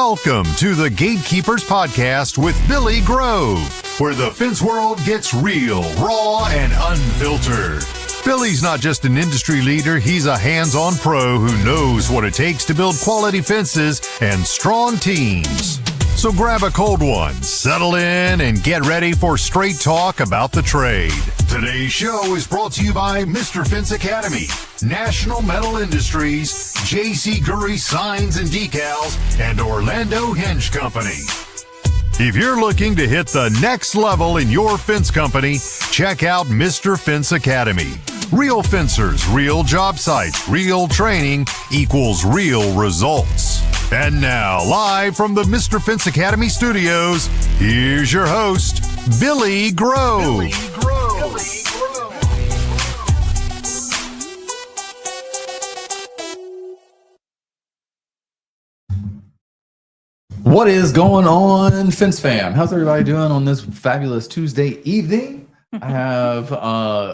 Welcome to the Gatekeepers Podcast with Billy Grove, where the fence world gets real, raw, and unfiltered. Billy's not just an industry leader, he's a hands-on pro who knows what it takes to build quality fences and strong teams. So grab a cold one, settle in, and get ready for straight talk about the trade. Today's show is brought to you by Mr. Fence Academy, National Metal Industries, J.C. Gurry Signs and Decals, and Orlando Hinge Company. If you're looking to hit the next level in your fence company, check out Mr. Fence Academy. Real fencers, real job sites, real training equals real results. And now, live from the Mr. Fence Academy studios, here's your host, Billy Grove. What is going on, Fence Fam? How's everybody doing on this fabulous Tuesday evening? I have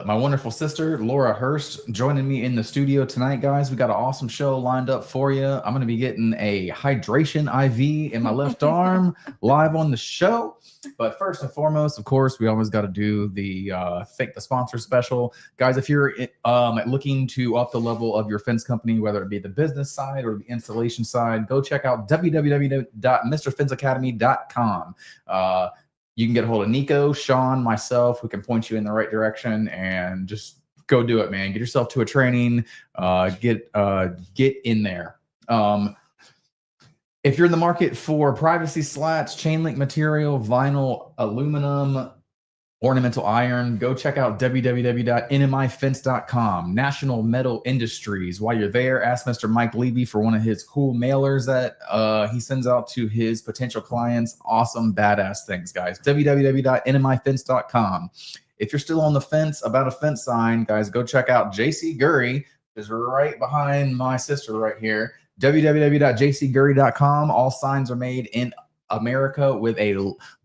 my wonderful sister, Laura Hurst, joining me in the studio tonight, guys. We got an awesome show lined up for you. I'm going to be getting a hydration IV in my left arm live on the show. But first and foremost, of course, we always got to do the thank the sponsor special. Guys, if you're looking to up the level of your fence company, whether it be the business side or the installation side, go check out www.mrfenceacademy.com. You can get a hold of Nico, Sean, myself, who can point you in the right direction, and just go do it, man. Get yourself to a training, get in there. If you're in the market for privacy slats, chain link material, vinyl, aluminum, ornamental iron, go check out www.nmifence.com, National Metal Industries. While you're there, ask Mr. Mike Levy for one of his cool mailers that he sends out to his potential clients. Awesome, badass things, guys. www.nmifence.com. If you're still on the fence about a fence sign, guys, go check out J.C. Gurry, is right behind my sister right here. www.jcgurry.com. All signs are made in America with a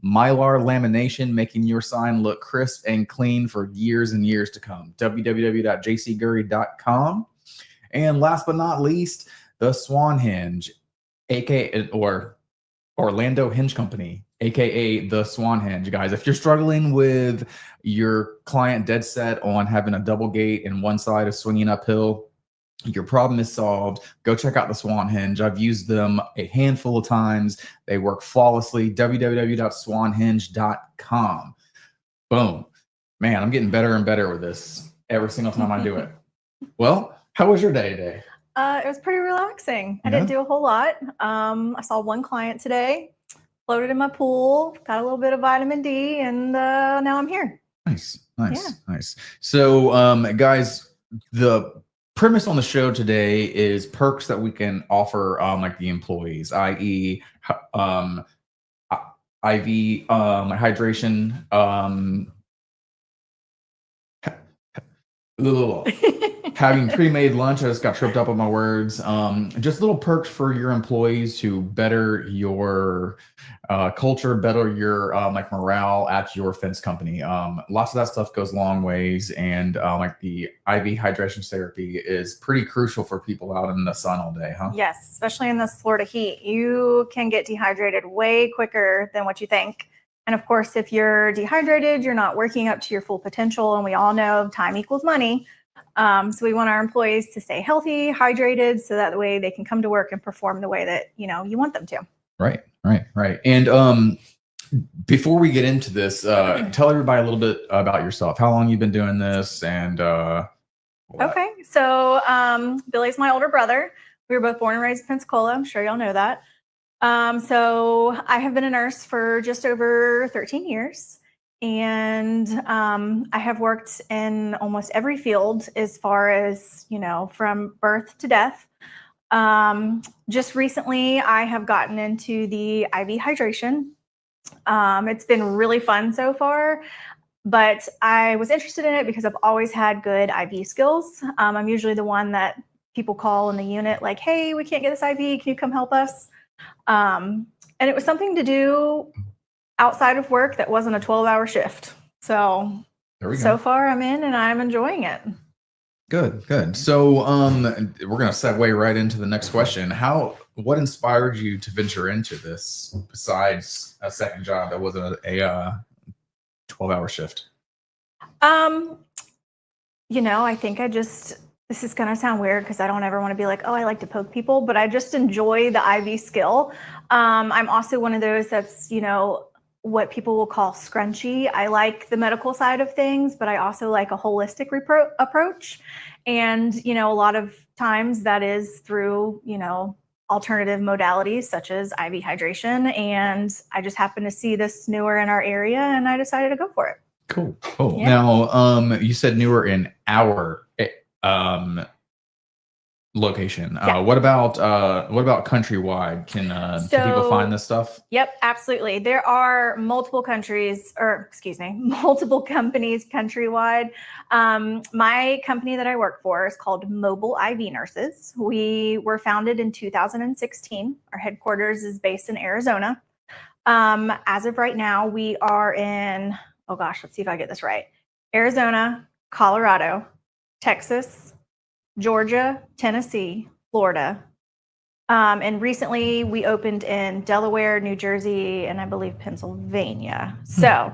mylar lamination, making your sign look crisp and clean for years and years to come. www.jcgurry.com. And last but not least, the Swan Hinge, aka or Orlando Hinge Company, aka the Swan Hinge. Guys, if you're struggling with your client dead set on having a double gate and one side is swinging uphill, your problem is solved. Go check out the Swan Hinge. I've used them a handful of times. They work flawlessly. www.swanhinge.com. Boom. Man, I'm getting better and better with this every single time I do it. Well, how was your day today? It was pretty relaxing. I didn't do a whole lot. I saw one client today, floated in my pool, got a little bit of vitamin D, and now I'm here. Nice. So, guys, the premise on the show today is perks that we can offer like the employees, i.e. IV hydration, having pre-made lunch. I just got tripped up on my words. Just little perks for your employees to better your culture, better your like morale at your fence company. Lots of that stuff goes long ways, and like the IV hydration therapy is pretty crucial for people out in the sun all day, huh? Yes, especially in this Florida heat. You can get dehydrated way quicker than what you think. And of course, if you're dehydrated, you're not working up to your full potential. And we all know time equals money. So we want our employees to stay healthy, hydrated, so that way they can come to work and perform the way that, you want them to. Right. And before we get into this, tell everybody a little bit about yourself, how long you've been doing this, and Okay. So Billy's my older brother. We were both born and raised in Pensacola. I'm sure y'all know that. So I have been a nurse for just over 13 years, and I have worked in almost every field as far as, from birth to death. Just recently, I have gotten into the IV hydration. It's been really fun so far, but I was interested in it because I've always had good IV skills. I'm usually the one that people call in the unit like, hey, we can't get this IV. Can you come help us? And it was something to do outside of work that wasn't a 12-hour shift. So far I'm in and I'm enjoying it. Good. So we're going to segue right into the next question. what inspired you to venture into this besides a second job that wasn't a 12-hour shift? I think this is going to sound weird because I don't ever want to be like, oh, I like to poke people, but I just enjoy the IV skill. I'm also one of those that's, what people will call scrunchy. I like the medical side of things, but I also like a holistic approach. And, a lot of times that is through, alternative modalities such as IV hydration. And I just happened to see this newer in our area and I decided to go for it. Cool. Cool. Yeah. Now, you said newer in our location. Yeah. What about countrywide? Can people find this stuff? Yep, absolutely. There are multiple companies countrywide. My company that I work for is called Mobile IV Nurses. We were founded in 2016. Our headquarters is based in Arizona. As of right now, we are in, let's see if I get this right. Arizona, Colorado, Texas, Georgia, Tennessee, Florida. And recently we opened in Delaware, New Jersey, and I believe Pennsylvania. So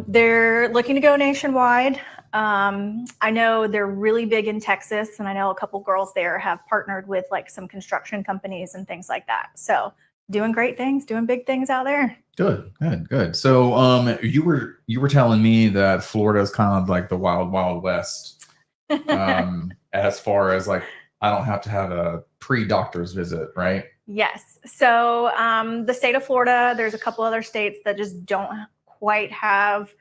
they're looking to go nationwide. I know they're really big in Texas, and I know a couple girls there have partnered with like some construction companies and things like that. So doing great things, doing big things out there. Good. So you were telling me that Florida is kind of like the wild, wild west. As far as like, I don't have to have a pre-doctor's visit, right? Yes. So the state of Florida, there's a couple other states that just don't quite have,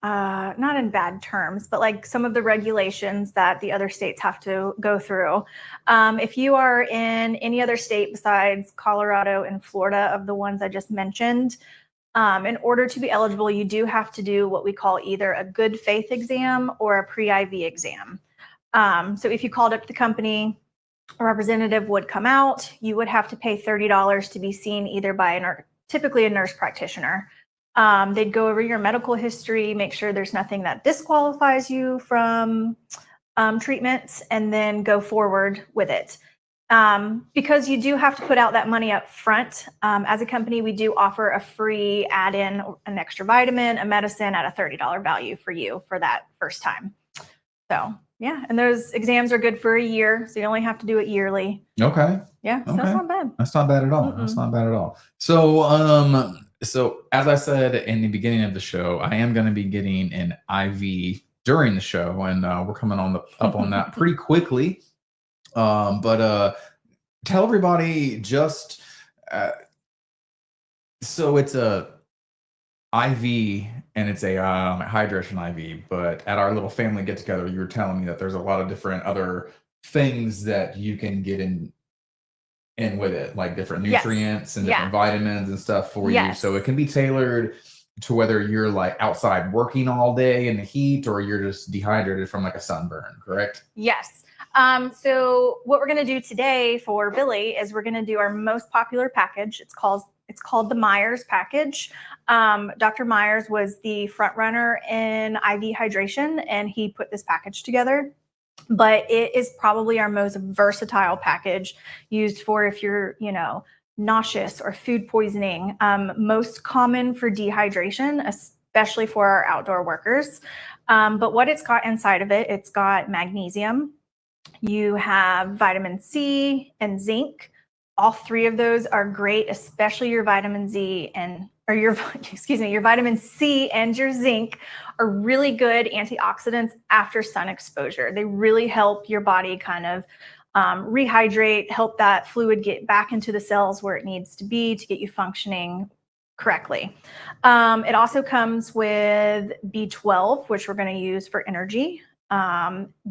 not in bad terms, but like some of the regulations that the other states have to go through. If you are in any other state besides Colorado and Florida of the ones I just mentioned, in order to be eligible, you do have to do what we call either a good faith exam or a pre-IV exam. So if you called up the company, a representative would come out. You would have to pay $30 to be seen either by typically a nurse practitioner. They'd go over your medical history, make sure there's nothing that disqualifies you from treatment, and then go forward with it. Because you do have to put out that money up front. As a company, we do offer a free add-in, an extra vitamin, a medicine at a $30 value for you for that first time. So yeah, and those exams are good for a year, so you only have to do it yearly. Okay. Yeah, so that's not bad. That's not bad at all. That's not bad at all. So, so as I said in the beginning of the show, I am going to be getting an IV during the show, and we're coming up on that pretty quickly. But tell everybody just so it's a IV and it's a hydration IV, but at our little family get together, you were telling me that there's a lot of different other things that you can get in with it, like different nutrients and different vitamins and stuff for you. So it can be tailored to whether you're like outside working all day in the heat or you're just dehydrated from like a sunburn, correct? Yes. So what we're going to do today for Billy is we're going to do our most popular package. It's called the Myers package. Dr. Myers was the front runner in IV hydration, and he put this package together. But it is probably our most versatile package, used for if you're, nauseous or food poisoning. Most common for dehydration, especially for our outdoor workers. But what it's got inside of it, it's got magnesium. You have vitamin C and zinc. All three of those are great, especially your vitamin Z your vitamin C and your zinc are really good antioxidants after sun exposure. They really help your body kind of rehydrate, help that fluid get back into the cells where it needs to be to get you functioning correctly. It also comes with B12, which we're going to use for energy.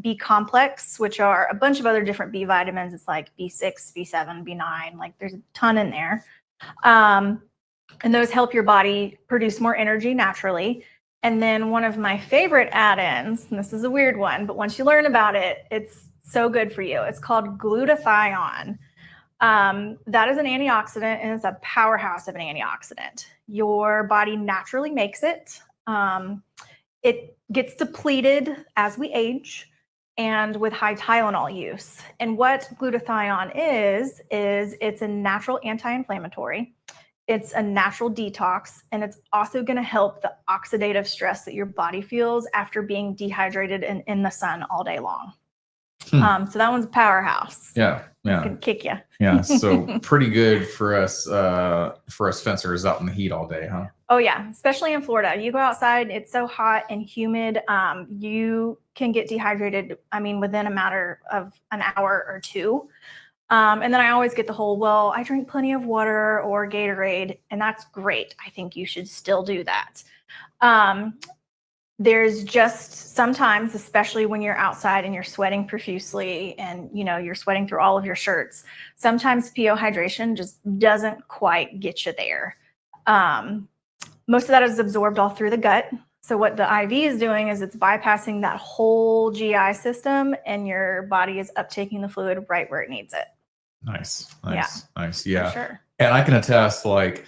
B complex, which are a bunch of other different B vitamins. It's like B6, B7, B9, like there's a ton in there. And those help your body produce more energy naturally. And then one of my favorite add-ins, and this is a weird one, but once you learn about it, it's so good for you. It's called glutathione. That is an antioxidant, and it's a powerhouse of an antioxidant. Your body naturally makes it. It gets depleted as we age, and with high Tylenol use. And what glutathione is it's a natural anti-inflammatory. It's a natural detox, and it's also going to help the oxidative stress that your body feels after being dehydrated and in the sun all day long. So that one's a powerhouse. Yeah. It's going to kick you. Yeah. So pretty good for us fencers out in the heat all day, huh? Oh yeah, especially in Florida. You go outside, it's so hot and humid. You can get dehydrated, within a matter of an hour or two. And then I always get the whole, well, I drink plenty of water or Gatorade, and that's great. I think you should still do that. There's just sometimes, especially when you're outside and you're sweating profusely and, you're sweating through all of your shirts, sometimes PO hydration just doesn't quite get you there. Most of that is absorbed all through the gut. So what the IV is doing is it's bypassing that whole GI system, and your body is uptaking the fluid right where it needs it. Nice. Yeah. Sure. And I can attest, like,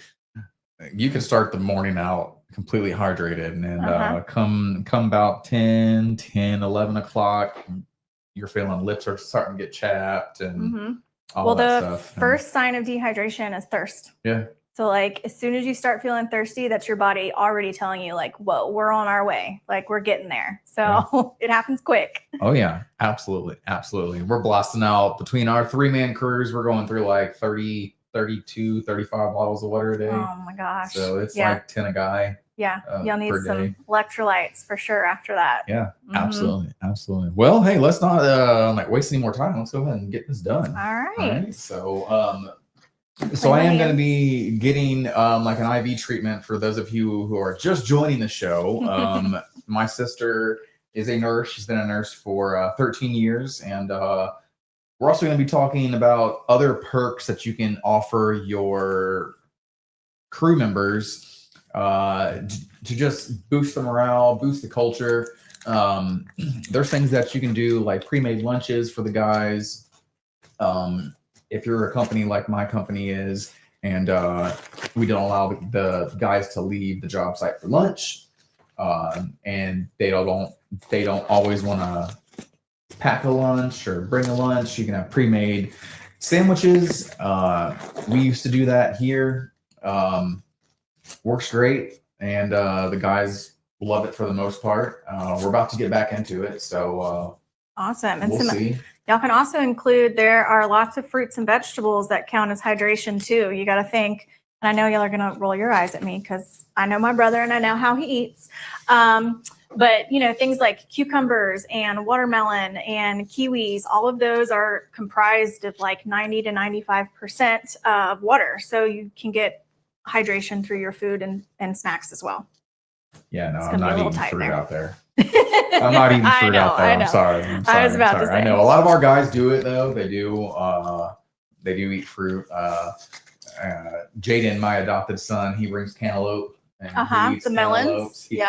you can start the morning out completely hydrated, and come about 10, 11 o'clock, you're feeling lips are starting to get chapped and all that stuff. The first sign of dehydration is thirst. Yeah. So like as soon as you start feeling thirsty, that's your body already telling you like, whoa, we're on our way. Like we're getting there. So it happens quick. Oh yeah, absolutely. Absolutely. We're blasting out between our 3-man crews. We're going through like 30, 32, 35 bottles of water a day. Oh my gosh. So it's like 10 a guy. Yeah. You'll need some electrolytes for sure after that. Yeah, absolutely. Absolutely. Well, hey, let's not waste any more time. Let's go ahead and get this done. All right. So I am going to be getting like an IV treatment for those of you who are just joining the show. My sister is a nurse. She's been a nurse for 13 years. And we're also going to be talking about other perks that you can offer your crew members to just boost the morale, boost the culture. There's things that you can do like pre-made lunches for the guys. If you're a company like my company is, and we don't allow the guys to leave the job site for lunch, and they don't always want to pack a lunch or bring a lunch, you can have pre-made sandwiches. We used to do that here. Works great, and the guys love it for the most part. We're about to get back into it, so awesome. And we'll see. Y'all can also include, there are lots of fruits and vegetables that count as hydration too. You got to think, and I know y'all are going to roll your eyes at me because I know my brother and I know how he eats. But things like cucumbers and watermelon and kiwis, all of those are comprised of like 90 to 95% of water. So you can get hydration through your food and snacks as well. Yeah, no, I'm not eating fruit out there. I'm not eating fruit out there. I'm sorry. I was about to say. I know a lot of our guys do it though. They do eat fruit. Jaden, my adopted son, he brings cantaloupe and he eats the melons. He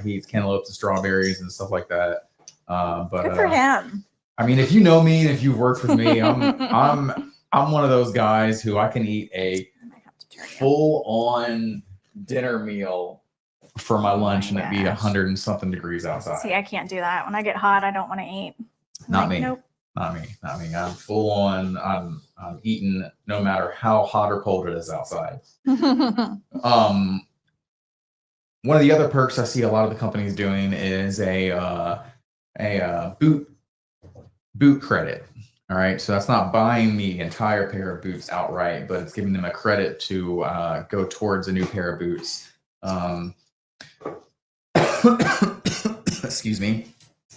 eats cantaloupes and strawberries and stuff like that. But good for him. I mean, if you know me and if you've worked with me, I'm one of those guys who I can eat a full-on dinner meal for my lunch and it'd be 100 and something degrees outside. See, I can't do that. When I get hot, I don't want to eat. Not me. Nope. Not me. I'm full on. I'm eating no matter how hot or cold it is outside. One of the other perks I see a lot of the companies doing is a boot credit. All right, so that's not buying the entire pair of boots outright, but it's giving them a credit to go towards a new pair of boots. Excuse me.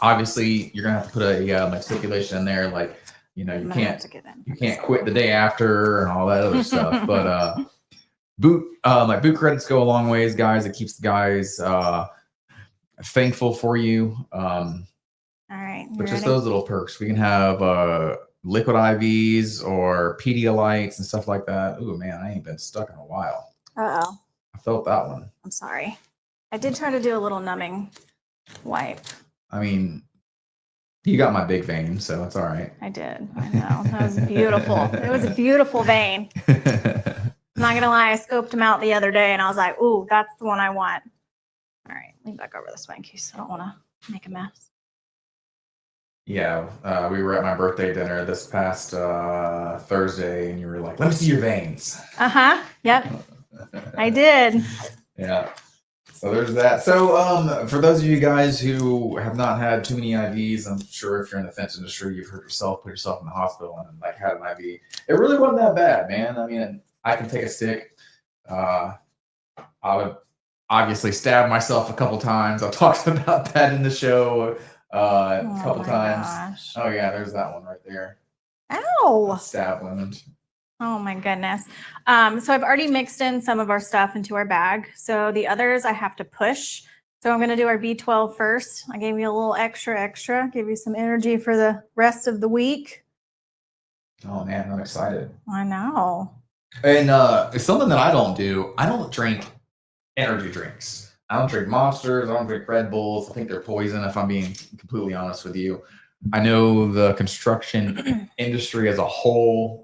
Obviously, you're gonna have to put a stipulation in there, like you can't quit the day after and all that other stuff. But boot credits go a long ways, guys. It keeps the guys thankful for you. All right. But just those little perks. We can have liquid IVs or Pedialytes and stuff like that. Ooh, man, I ain't been stuck in a while. Uh-oh. I felt that one. I'm sorry. I did try to do a little numbing wipe. I mean, you got my big vein, so it's all right. I did. I know. That was beautiful. It was a beautiful vein. I'm not going to lie. I scoped him out the other day, and I was like, ooh, that's the one I want. All right. Lean back over this way in case I don't want to make a mess. Yeah, we were at my birthday dinner this past Thursday, and you were like, "Let me see your veins." Yep, I did. Yeah. So there's that. So for those of you guys who have not had too many IVs, I'm sure if you're in the fence industry, you've heard yourself put yourself in the hospital and like had an IV. It really wasn't that bad, man. I mean, I can take a stick. I would obviously stab myself a couple times. I've talked about that in the show a couple times. Gosh. Oh yeah, there's that one right there. Ow! Stab wound. Oh my goodness. So I've already mixed in some of our stuff into our bag. So the others I have to push. So I'm going to do our B12 first. I gave you a little extra, give you some energy for the rest of the week. Oh man, I'm excited. I know. And it's something that I don't do. I don't drink energy drinks. I don't drink Monsters. I don't drink Red Bulls. I think they're poison, if I'm being completely honest with you. I know the construction industry as a whole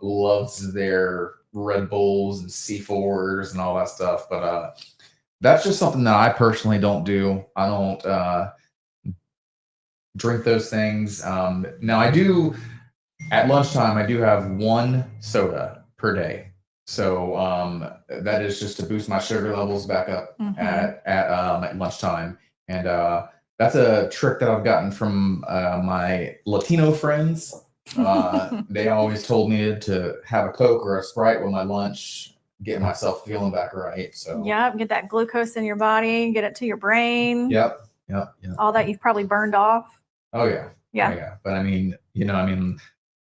loves their Red Bulls and C4s and all that stuff, but that's just something that I personally don't do. I don't drink those things. Now I do at lunchtime. I do have one soda per day. So that is just to boost my sugar levels back up at lunchtime. And that's a trick that I've gotten from my Latino friends. They always told me to have a Coke or a Sprite with my lunch, get myself feeling back right. So yep, get that glucose in your body, get it to your brain. Yep. All that you've probably burned off. Oh yeah. Yeah. Oh, yeah. But I mean,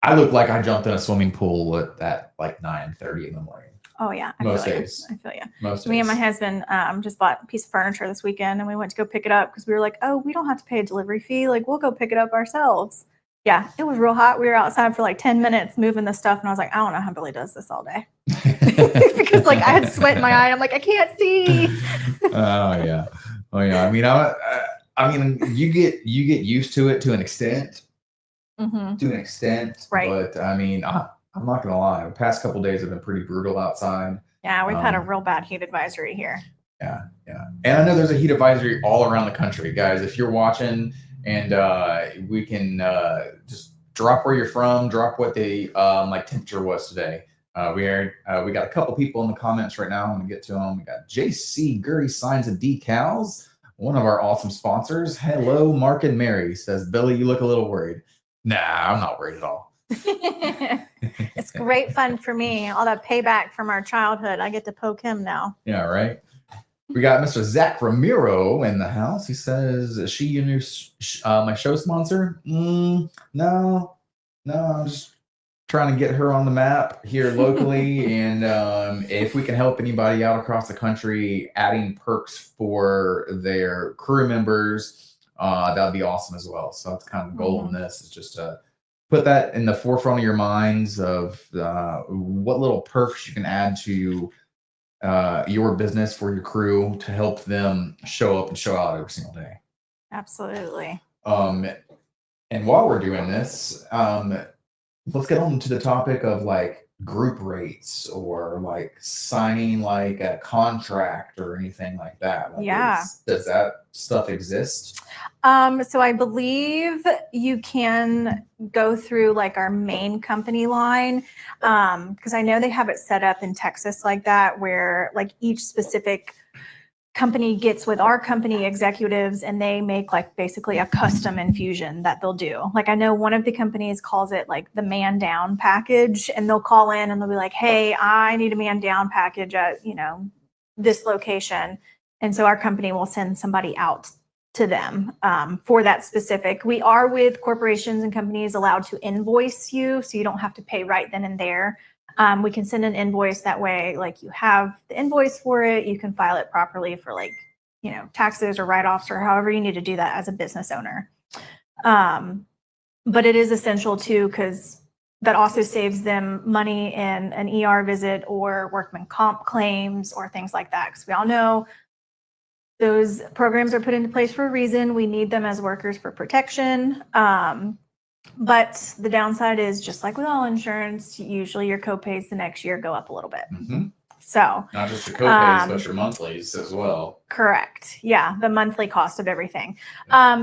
I look like I jumped in a swimming pool at like 9:30 in the morning. Oh yeah. Most days. I feel you. Most Me days. and my husband just bought a piece of furniture this weekend, and we went to go pick it up because we were like, oh, we don't have to pay a delivery fee. Like, we'll go pick it up ourselves. Yeah, it was real hot. We were outside for like 10 minutes moving the stuff, and I was like, I don't know how Billy does this all day. Because like I had sweat in my eye. I'm like, I can't see. Oh yeah. I mean, you get used to it to an extent. Right. But I mean, I'm not gonna lie. The past couple of days have been pretty brutal outside. Yeah, we've had a real bad heat advisory here. Yeah. And I know there's a heat advisory all around the country, guys. If you're watching, and we can just drop where you're from, drop what the like temperature was today. We got a couple people in the comments right now. I'm gonna get to them. We got JC Gurry Signs and Decals, one of our awesome sponsors. Hello, Mark and Mary, says Billy, you look a little worried. Nah, I'm not worried at all. It's great fun for me. All that payback from our childhood. I get to poke him now. Yeah, right. We got Mr. Zach Ramiro in the house. He says, is she your new my show sponsor? No, I'm just trying to get her on the map here locally. And if we can help anybody out across the country adding perks for their crew members, that would be awesome as well. So that's kind of the goal in this, is just to put that in the forefront of your minds of what little perks you can add to your business for your crew to help them show up and show out every single day. Absolutely. And while we're doing this, let's get on to the topic of like group rates or like signing like a contract or anything like that. Like, yeah. Does that stuff exist? So I believe you can go through like our main company line, because I know they have it set up in Texas like that, where like each specific company gets with our company executives and they make like basically a custom infusion that they'll do. Like I know one of the companies calls it like the man down package, and they'll call in and they'll be like, hey, I need a man down package at, this location. And so our company will send somebody out to them for that specific. We are with corporations and companies allowed to invoice you, so you don't have to pay right then and there. We can send an invoice that way, like you have the invoice for it, you can file it properly for like, taxes or write-offs or however you need to do that as a business owner. But it is essential too, because that also saves them money in an ER visit or workman comp claims or things like that. Because we all know those programs are put into place for a reason. We need them as workers for protection. But the downside is, just like with all insurance, usually your copays the next year go up a little bit. So not just your copays, but your monthlies as well. Correct. Yeah, the monthly cost of everything.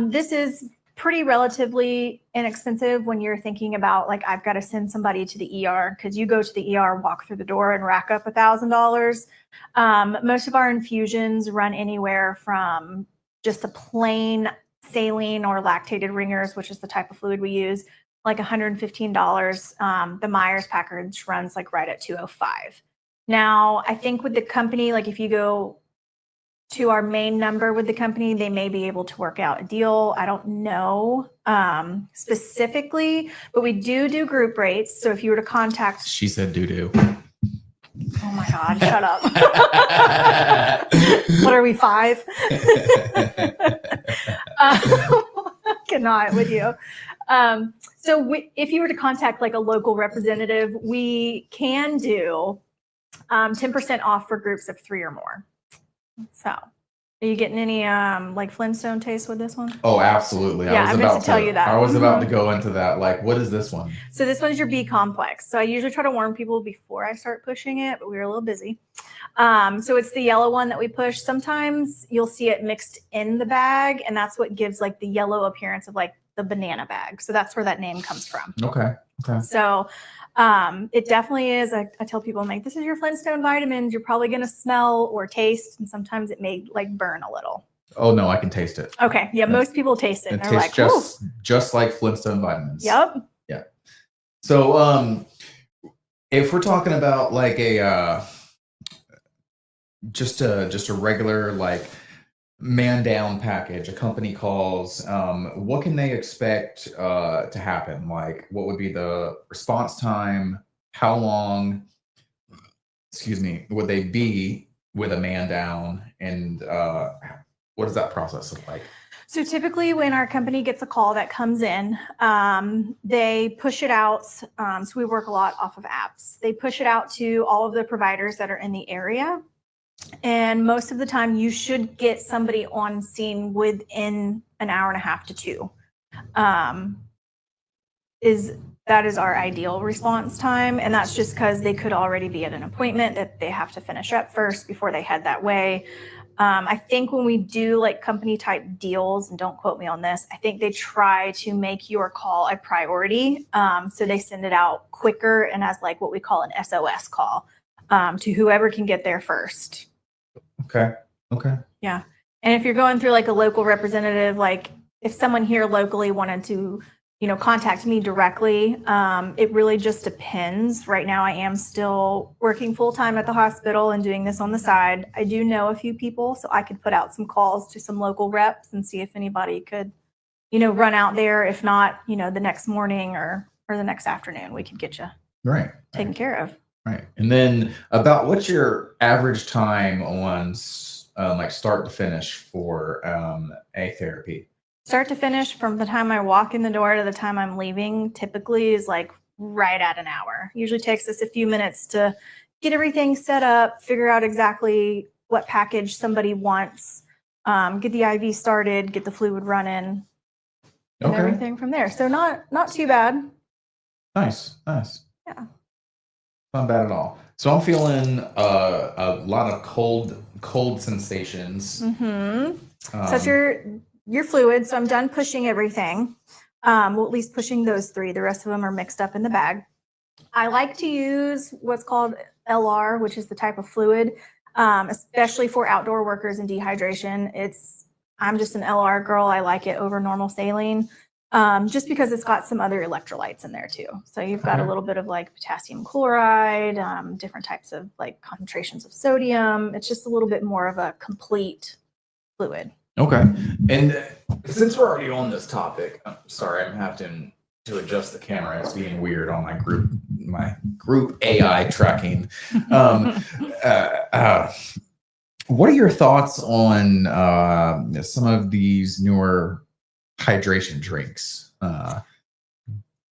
This is pretty relatively inexpensive when you're thinking about like, I've got to send somebody to the ER, because you go to the ER, walk through the door and rack up $1,000. Most of our infusions run anywhere from just a plain saline or lactated ringers, which is the type of fluid we use, like $115. The Myers package runs like right at $205. Now, I think with the company, like if you go to our main number with the company, they may be able to work out a deal. I don't know specifically, but we do group rates. So if you were to contact, She said doo-doo. oh my God, shut up. What are we, 5? Cannot with you. If you were to contact like a local representative, we can do 10% off for groups of 3 or more. So, are you getting any like Flintstone taste with this one? Oh, absolutely. Yeah, I meant to tell you that. I was about to go into that. Like, what is this one? So this one's your B complex. So I usually try to warn people before I start pushing it, but we were a little busy. So it's the yellow one that we push. Sometimes you'll see it mixed in the bag, and that's what gives like the yellow appearance of like the banana bag. So that's where that name comes from. Okay. So it definitely is. I tell people, I'm like, this is your Flintstone vitamins. You're probably going to smell or taste, and sometimes it may like burn a little. Oh no, I can taste it. Okay. Yeah. Most people taste it. It and they're tastes like, just like Flintstone vitamins. Yep. Yeah. So if we're talking about like a just a regular like man down package a company calls, what can they expect to happen? Like, what would be the response time? How long, would they be with a man down? And what does that process look like? So typically when our company gets a call that comes in, they push it out. So we work a lot off of apps. They push it out to all of the providers that are in the area. And most of the time you should get somebody on scene within an hour and a half to 2. That is our ideal response time. And that's just because they could already be at an appointment that they have to finish up first before they head that way. I think when we do like company type deals, and don't quote me on this, I think they try to make your call a priority. So they send it out quicker and as like what we call an SOS call to whoever can get there first. Okay. Yeah. And if you're going through like a local representative, like if someone here locally wanted to, contact me directly, it really just depends. Right now I am still working full-time at the hospital and doing this on the side. I do know a few people, so I could put out some calls to some local reps and see if anybody could, run out there. If not, the next morning or the next afternoon, we could get you taken care of. Right. And then about what's your average time on like start to finish for a therapy? Start to finish from the time I walk in the door to the time I'm leaving typically is like right at an hour. Usually takes us a few minutes to get everything set up, figure out exactly what package somebody wants, get the IV started, get the fluid running, and everything from there. So not too bad. Nice. Yeah. Not bad at all. So I'm feeling a lot of cold sensations. Mm-hmm. So it's your fluid. So I'm done pushing everything. Well, at least pushing those 3. The rest of them are mixed up in the bag. I like to use what's called LR, which is the type of fluid, especially for outdoor workers and dehydration. I'm just an LR girl. I like it over normal saline. Just because it's got some other electrolytes in there too. So you've got a little bit of like potassium chloride, different types of like concentrations of sodium. It's just a little bit more of a complete fluid. Okay. And since we're already on this topic, I'm sorry, I'm having to adjust the camera. It's being weird on my group AI tracking. What are your thoughts on some of these newer hydration drinks?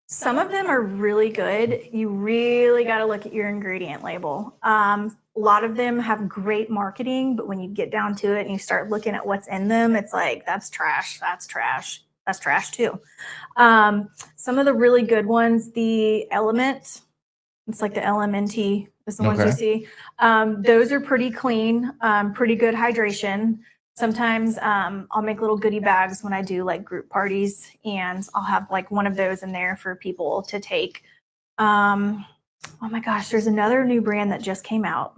Some of them are really good. You really got to look at your ingredient label. A lot of them have great marketing, but when you get down to it and you start looking at what's in them, it's like, that's trash. That's trash too. Some of the really good ones, the Element, it's like the LMNT is the ones you see. Those are pretty clean, pretty good hydration. Sometimes I'll make little goodie bags when I do like group parties, and I'll have like one of those in there for people to take. Oh my gosh, there's another new brand that just came out.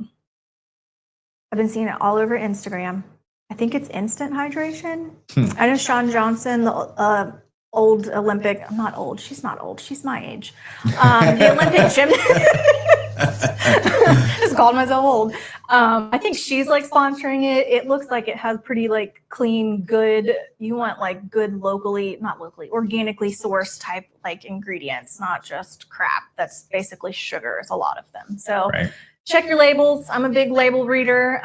I've been seeing it all over Instagram. I think it's Instant Hydration. I know Shawn Johnson, the old Olympic, I'm not old, she's not old, she's my age. The Olympic gymnast. Just called myself old. I think she's like sponsoring it. It looks like it has pretty like clean, good, you want like good organically sourced type like ingredients, not just crap. That's basically sugars, a lot of them. So check your labels. I'm a big label reader.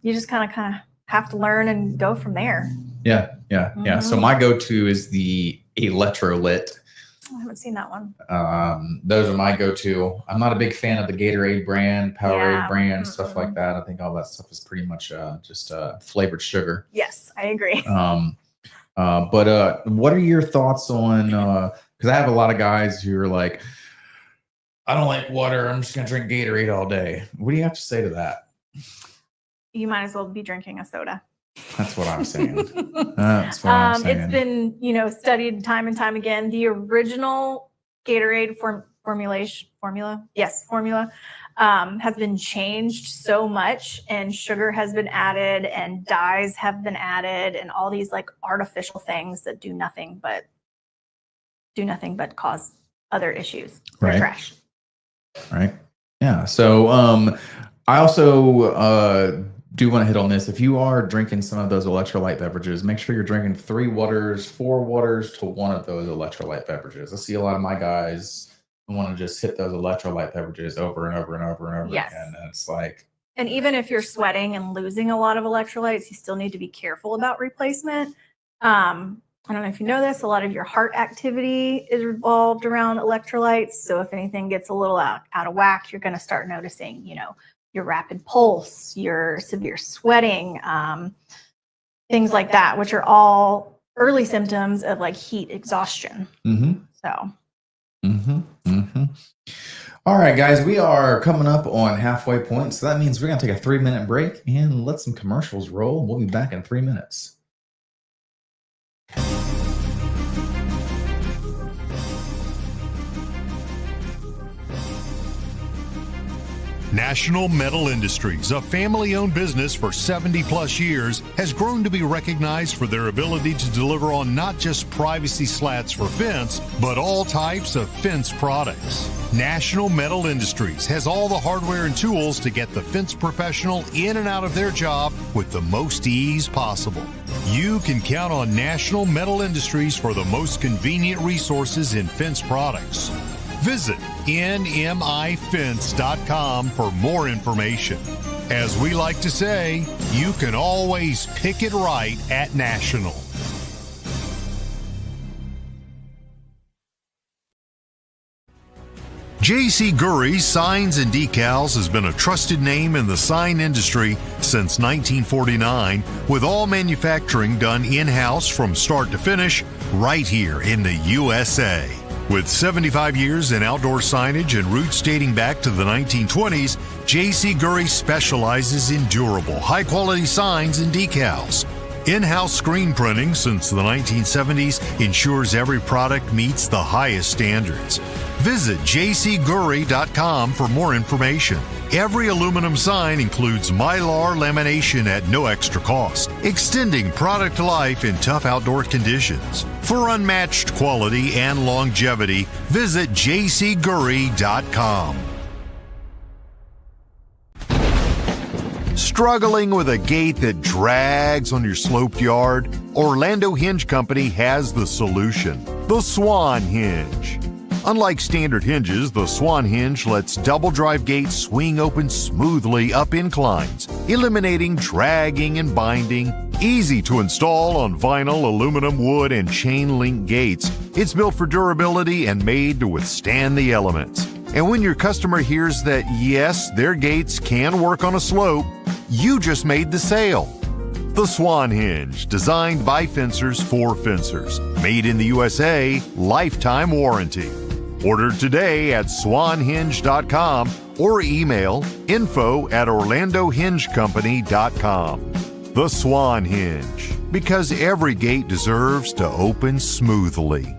You just kind of have to learn and go from there. Yeah. So my go-to is the electrolyte. I haven't seen that one. Those are my go-to. I'm not a big fan of the Gatorade brand, Powerade brand, stuff like that. I think all that stuff is pretty much just flavored sugar. Yes, I agree. But what are your thoughts on, because I have a lot of guys who are like, I don't like water, I'm just going to drink Gatorade all day. What do you have to say to that? You might as well be drinking a soda. That's what I'm saying. That's what I'm saying. It's been, studied time and time again. The original Gatorade formula has been changed so much, and sugar has been added, and dyes have been added, and all these like artificial things that do nothing but cause other issues. They're trash. Right. Yeah. So I also do want to hit on this. If you are drinking some of those electrolyte beverages, make sure you're drinking 4 waters to one of those electrolyte beverages. I see a lot of my guys who want to just hit those electrolyte beverages over and over and over and over again. And it's like, and even if you're sweating and losing a lot of electrolytes, you still need to be careful about replacement. I don't know if you know this, a lot of your heart activity is revolved around electrolytes. So if anything gets a little out of whack, you're going to start noticing, your rapid pulse, your severe sweating, things like that, which are all early symptoms of like heat exhaustion. All right, guys, we are coming up on halfway point. So that means we're going to take a 3-minute break and let some commercials roll. We'll be back in 3 minutes. National Metal Industries, a family-owned business for 70-plus years, has grown to be recognized for their ability to deliver on not just privacy slats for fence, but all types of fence products. National Metal Industries has all the hardware and tools to get the fence professional in and out of their job with the most ease possible. You can count on National Metal Industries for the most convenient resources in fence products. Visit nmifence.com for more information. As we like to say, you can always pick it right at National. J.C. Gurry Signs and Decals has been a trusted name in the sign industry since 1949, with all manufacturing done in-house from start to finish right here in the USA. With 75 years in outdoor signage and roots dating back to the 1920s, J.C. Gurry specializes in durable, high-quality signs and decals. In-house screen printing since the 1970s ensures every product meets the highest standards. Visit jcgurry.com for more information. Every aluminum sign includes Mylar lamination at no extra cost, extending product life in tough outdoor conditions. For unmatched quality and longevity, visit jcgurry.com. Struggling with a gate that drags on your sloped yard? Orlando Hinge Company has the solution, the Swan Hinge. Unlike standard hinges, the Swan Hinge lets double drive gates swing open smoothly up inclines, eliminating dragging and binding. Easy to install on vinyl, aluminum, wood, and chain link gates. It's built for durability and made to withstand the elements. And when your customer hears that, yes, their gates can work on a slope, you just made the sale. The Swan Hinge, designed by fencers for fencers. Made in the USA, lifetime warranty. Order today at swanhinge.com or email info@orlandohingecompany.com. The Swan Hinge, because every gate deserves to open smoothly.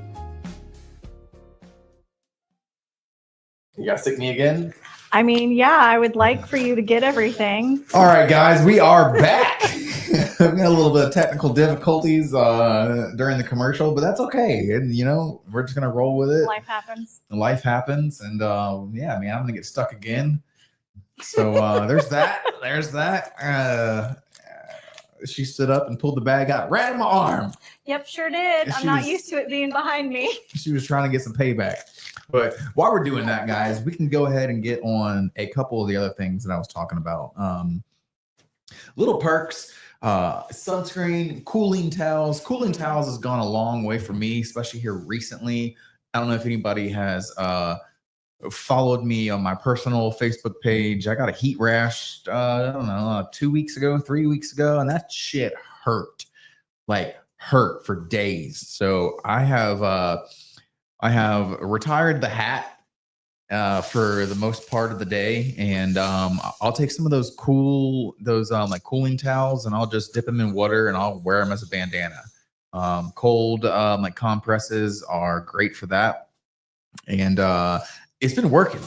You gotta stick me again? I mean, yeah, I would like for you to get everything. All right, guys, we are back. We had a little bit of technical difficulties during the commercial, but that's okay. And, you know, we're just going to roll with it. Life happens. Life happens. And, yeah, man, I'm going to get stuck again. So there's that. There's that. She stood up and pulled the bag out right in my arm. Yep, sure did. I'm not used to it being behind me. She was trying to get some payback. But while we're doing that, guys, we can go ahead and get on a couple of the other things that I was talking about. Little perks, sunscreen, cooling towels. Cooling towels has gone a long way for me, especially here recently. I don't know if anybody has followed me on my personal Facebook page. I got a heat rash, I don't know, 2 weeks ago, 3 weeks ago, and that shit hurt. Like, hurt for days. So I have retired the hat for the most part of the day, and I'll take some of those like cooling towels, and I'll just dip them in water, and I'll wear them as a bandana. Cold like compresses are great for that, and it's been working.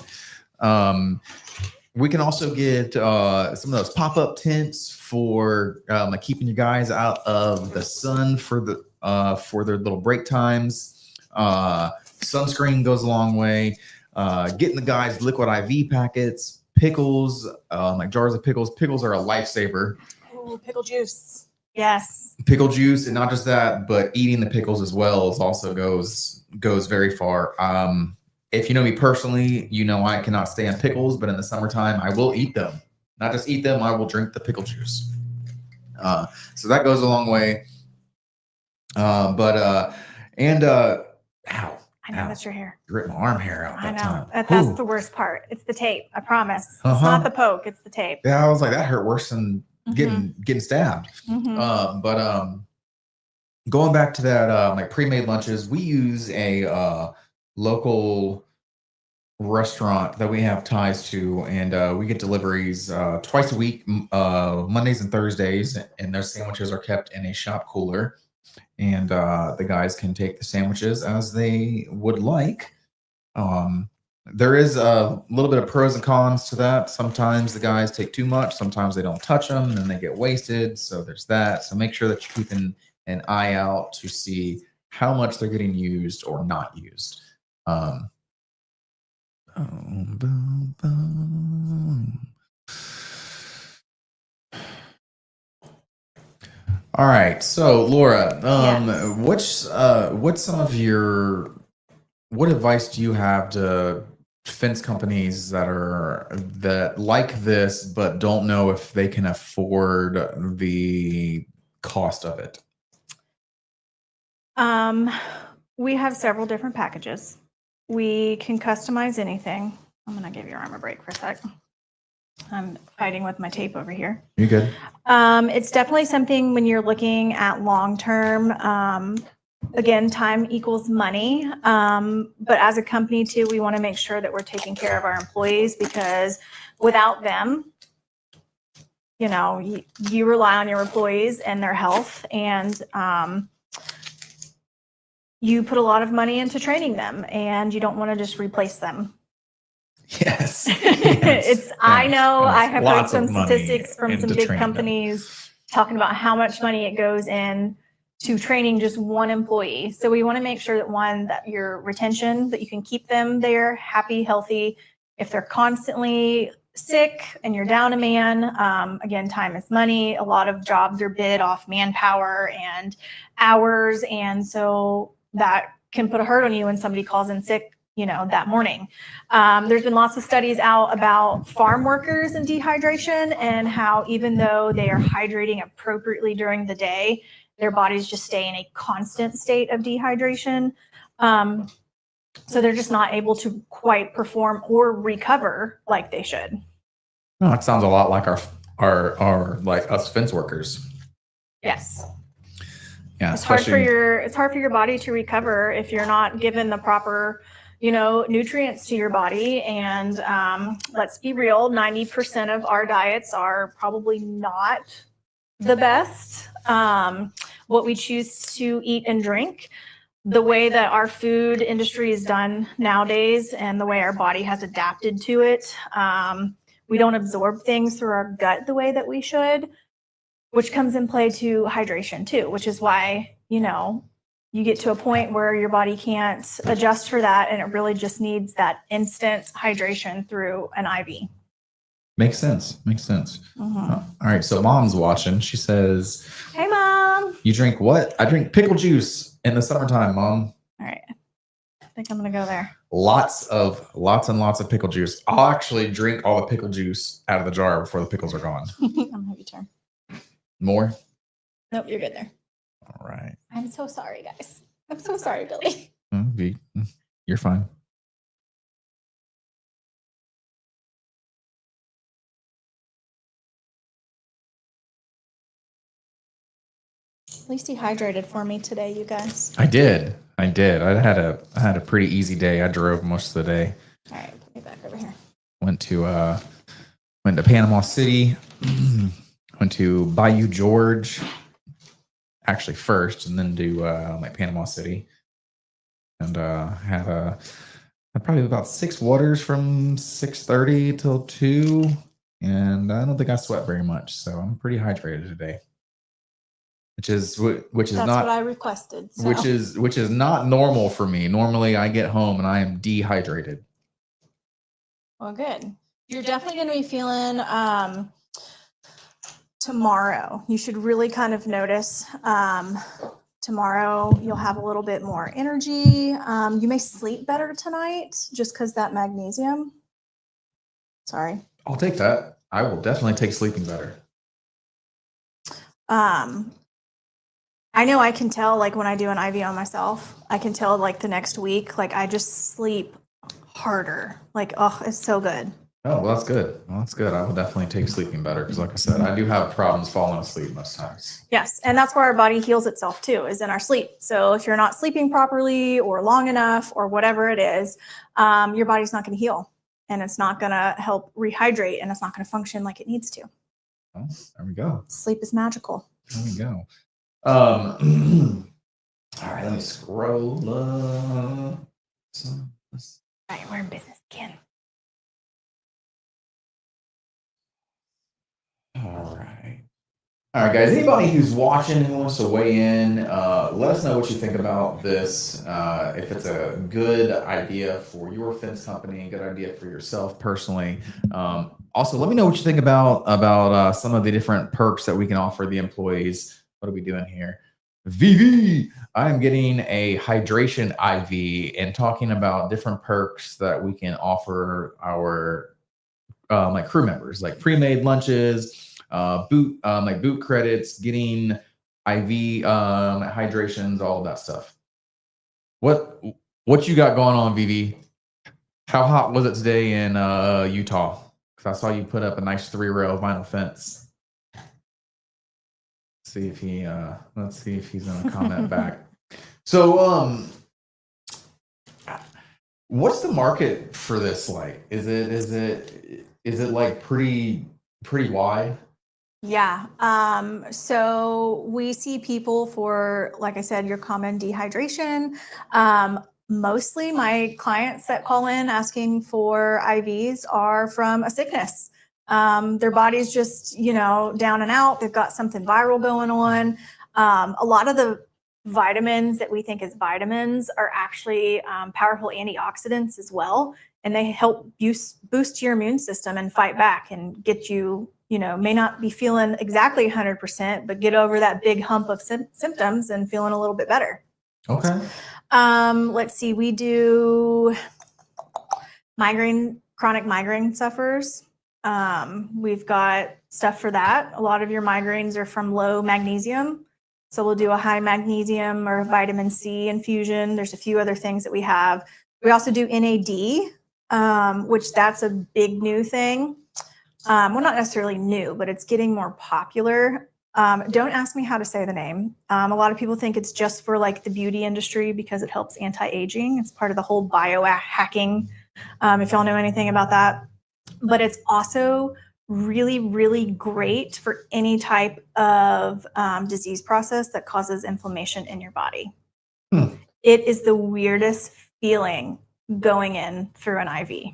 We can also get some of those pop-up tents for like keeping you guys out of the sun for their little break times. Sunscreen goes a long way. Getting the guys liquid IV packets, pickles, like jars of pickles. Pickles are a lifesaver. Oh, pickle juice. Yes. Pickle juice, and not just that, but eating the pickles as well also goes very far. If you know me personally, you know I cannot stand pickles, but in the summertime, I will eat them. Not just eat them, I will drink the pickle juice. So that goes a long way. Ow. I know that's your hair. You ripped my arm hair out that time. That's the worst part. It's the tape. I promise. It's not the poke. It's the tape. Yeah, I was like, that hurt worse than getting stabbed. Going back to that, like pre-made lunches, we use a local restaurant that we have ties to, and we get deliveries twice a week, Mondays and Thursdays, and those sandwiches are kept in a shop cooler. And the guys can take the sandwiches as they would like. There is a little bit of pros and cons to that. Sometimes the guys take too much. Sometimes they don't touch them, and then they get wasted. So there's that. So make sure that you're keeping an eye out to see how much they're getting used or not used. All right, so Laura, yes. What advice do you have to fence companies that like this but don't know if they can afford the cost of it? We have several different packages. We can customize anything. I'm gonna give your arm a break for a sec. I'm fighting with my tape over here. You're good. It's definitely something when you're looking at long-term, again, time equals money. But as a company too, we want to make sure that we're taking care of our employees, because without them, you know, you rely on your employees and their health, and you put a lot of money into training them, and you don't want to just replace them. Yes. I know I have heard some statistics from some big companies talking about how much money it goes in to training just one employee. So we want to make sure that your retention, that you can keep them there happy, healthy. If they're constantly sick and you're down a man, again, time is money. A lot of jobs are bid off manpower and hours. And so that can put a hurt on you when somebody calls in sick, you know, that morning. There's been lots of studies out about farm workers and dehydration, and how even though they are hydrating appropriately during the day, their bodies just stay in a constant state of dehydration. So they're just not able to quite perform or recover like they should. No, it sounds a lot like our like us fence workers. Yes. Yeah, it's hard for your body to recover if you're not given the proper, you know, nutrients to your body. And let's be real, 90% of our diets are probably not the best, what we choose to eat and drink, the way that our food industry is done nowadays, and the way our body has adapted to it. We don't absorb things through our gut the way that we should, which comes in play to hydration too, which is why, you get to a point where your body can't adjust for that, and it really just needs that instant hydration through an IV. Makes sense. Mm-hmm. All right, so Mom's watching. She says, "Hey, Mom. You drink what?" "I drink pickle juice in the summertime, Mom." All right. I think I'm gonna go there. Lots and lots of pickle juice. I'll actually drink all the pickle juice out of the jar before the pickles are gone. I'm gonna have you turn. More? Nope, you're good there. All right. I'm so sorry, guys. I'm so sorry, Billy. You're fine. At least you hydrated for me today, you guys. I did. I had a pretty easy day. I drove most of the day. All right, put me back over here. Went to Panama City. Went to Bayou George, actually first, and then do Panama City, and had probably about 6 waters from 6:30 till 2, and I don't think I sweat very much, so I'm pretty hydrated today, which is That's not what I requested. So. which is not normal for me. Normally, I get home and I am dehydrated. Well, good. You're definitely going to be feeling. Tomorrow, you should really kind of notice. Tomorrow, you'll have a little bit more energy. You may sleep better tonight just because that magnesium. Sorry. I'll take that. I will definitely take sleeping better. I know I can tell, like when I do an IV on myself, I can tell like the next week, like I just sleep harder. Like, oh, it's so good. Oh, well, that's good. I will definitely take sleeping better because, like I said, I do have problems falling asleep most times. Yes, and that's where our body heals itself too, is in our sleep. So if you're not sleeping properly or long enough or whatever it is, your body's not going to heal, and it's not going to help rehydrate, and it's not going to function like it needs to. Oh, there we go. Sleep is magical. There we go. All right, let me scroll up. All right, we're in business again. All right, guys. Anybody who's watching who wants to weigh in, let us know what you think about this. If it's a good idea for your fence company, a good idea for yourself personally. Also, let me know what you think about some of the different perks that we can offer the employees. What are we doing here? VV, I am getting a hydration IV and talking about different perks that we can offer our crew members, like pre-made lunches. Boot credits, getting IV hydrations, all of that stuff. What you got going on, VV? How hot was it today in Utah? Because I saw you put up a nice 3-rail vinyl fence. Let's see if he's gonna comment back. So what's the market for this like? Is it like pretty wide? Yeah. So we see people for, like I said, your common dehydration. Mostly my clients that call in asking for IVs are from a sickness. Their body's just, down and out. They've got something viral going on. A lot of the vitamins that we think is vitamins are actually powerful antioxidants as well. And they help boost your immune system and fight back and get you, may not be feeling exactly 100%, but get over that big hump of symptoms and feeling a little bit better. Okay. Let's see. We do chronic migraine sufferers. We've got stuff for that. A lot of your migraines are from low magnesium. So we'll do a high magnesium or vitamin C infusion. There's a few other things that we have. We also do NAD, which that's a big new thing. Well, not necessarily new, but it's getting more popular. Don't ask me how to say the name. A lot of people think it's just for like the beauty industry because it helps anti-aging. It's part of the whole biohacking, if y'all know anything about that. But it's also really, really great for any type of disease process that causes inflammation in your body. It is the weirdest feeling going in through an IV.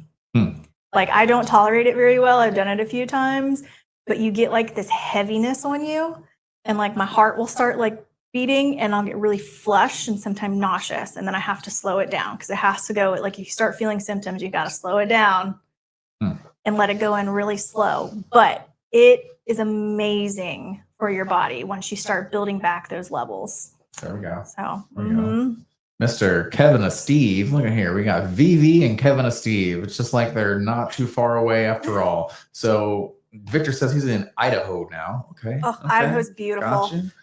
Like, I don't tolerate it very well. I've done it a few times, but you get like this heaviness on you, and like my heart will start like beating, and I'll get really flushed and sometimes nauseous, and then I have to slow it down because it has to go. Like, if you start feeling symptoms, you got to slow it down and let it go in really slow. But it is amazing for your body once you start building back those levels. There we go. So, there we go. Mr. Kevin and Steve, look at here. We got Vivi and Kevin and Steve. It's just like they're not too far away after all. So Victor says he's in Idaho now. Okay. Oh, okay. Idaho's beautiful. Gotcha.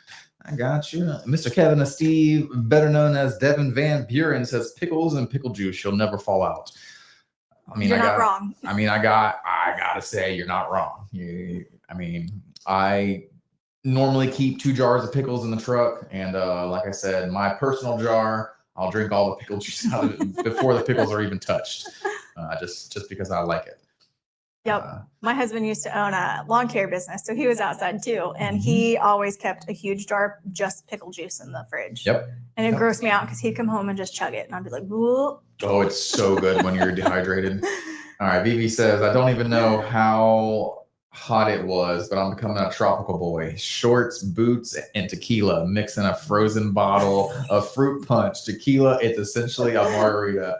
I got you. Mr. Kevin and Steve, better known as Devin Van Buren, says pickles and pickle juice. You'll never fall out. I mean, you're not wrong. I mean, I gotta say, you're not wrong. I normally keep 2 jars of pickles in the truck, and like I said, my personal jar, I'll drink all the pickle juice out of it before the pickles are even touched, just because I like it. Yep. My husband used to own a lawn care business, so he was outside too, and he always kept a huge jar of just pickle juice in the fridge. Yep. And it grossed me out because he'd come home and just chug it, and I'd be like, whoa. Oh, it's so good when you're dehydrated. All right, Vivi says, I don't even know how hot it was, but I'm becoming a tropical boy. Shorts, boots, and tequila. Mix in a frozen bottle of fruit punch. Tequila, it's essentially a margarita.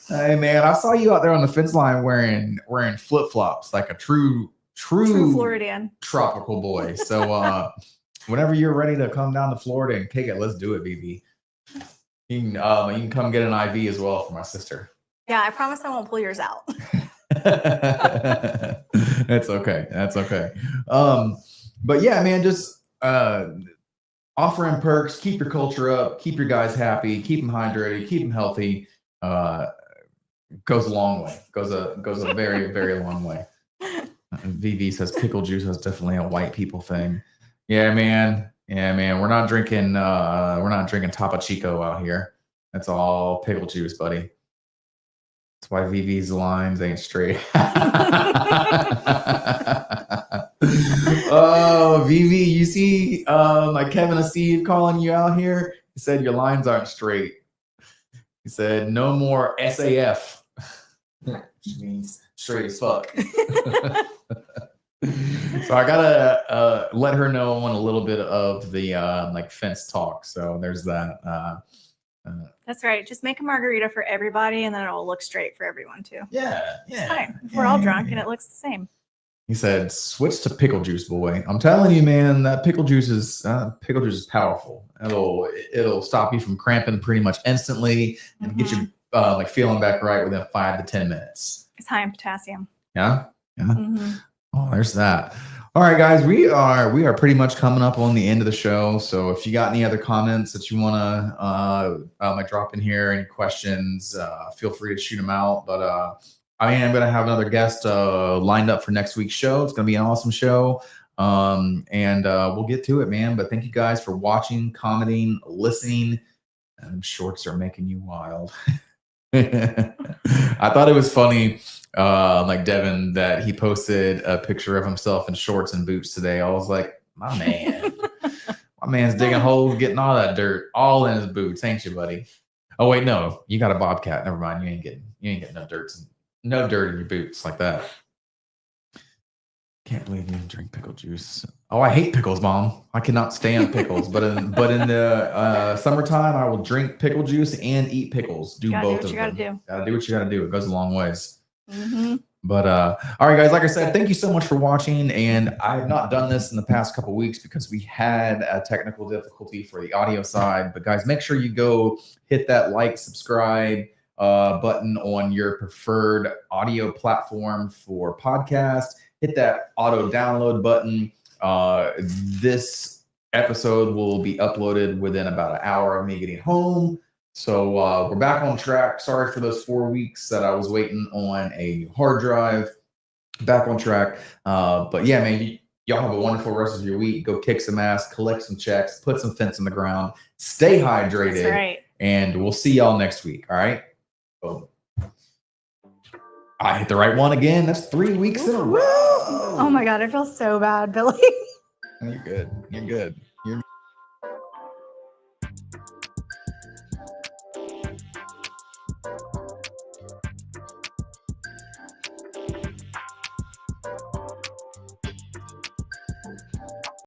Hey man, I saw you out there on the fence line wearing flip-flops, like a true Floridian tropical boy. So whenever you're ready to come down to Florida and kick it, let's do it, Vivi. You can come get an IV as well for my sister. Yeah, I promise I won't pull yours out. That's okay. That's okay. But yeah, man, just offering perks, keep your culture up, keep your guys happy, keep them hydrated, keep them healthy. Goes a long way. Goes a very, very long way. VV says pickle juice is definitely a white people thing. Yeah, man. We're not drinking Topo Chico out here. That's all pickle juice, buddy. That's why VV's lines ain't straight. Oh, VV, you see like Kevin and Steve calling you out here? He said your lines aren't straight. He said no more SAF. Which means straight as fuck. So I gotta let her know on a little bit of the like fence talk. So there's that. That's right. Just make a margarita for everybody, and then it'll look straight for everyone too. Yeah. It's fine. We're all drunk, and it looks the same. He said, "Switch to pickle juice, boy." I'm telling you, man, that pickle juice is powerful. It'll stop you from cramping pretty much instantly and get you like feeling back right within 5 to 10 minutes. It's high in potassium. Yeah. Oh, there's that. All right, guys, we are pretty much coming up on the end of the show. So if you got any other comments that you want to like drop in here, any questions, feel free to shoot them out. But I'm going to have another guest lined up for next week's show. It's going to be an awesome show. And we'll get to it, man. But thank you guys for watching, commenting, listening. And shorts are making you wild. I thought it was funny. Like Devin, that he posted a picture of himself in shorts and boots today. I was like, my man's digging holes, getting all that dirt all in his boots, ain't you, buddy? Oh wait, no, you got a Bobcat. Never mind, you ain't getting no dirt in your boots like that. Can't believe you drink pickle juice. Oh, I hate pickles, Mom. I cannot stand pickles. But in the summertime, I will drink pickle juice and eat pickles. Do both of them. Gotta do what you gotta do. It goes a long ways. But all right, guys, like I said, thank you so much for watching. And I have not done this in the past couple weeks because we had a technical difficulty for the audio side. But guys, make sure you go hit that like, subscribe button on your preferred audio platform for podcast. Hit that auto download button. This episode will be uploaded within about an hour of me getting home. So we're back on track. Sorry for those 4 weeks that I was waiting on a hard drive. Back on track. But yeah, man, y'all have a wonderful rest of your week. Go kick some ass, collect some checks, put some fence in the ground, stay hydrated. That's right. And we'll see y'all next week. All right. Boom. I hit the right one again. That's 3 weeks in a row. Oh my God, I feel so bad, Billy. You're good. You're good.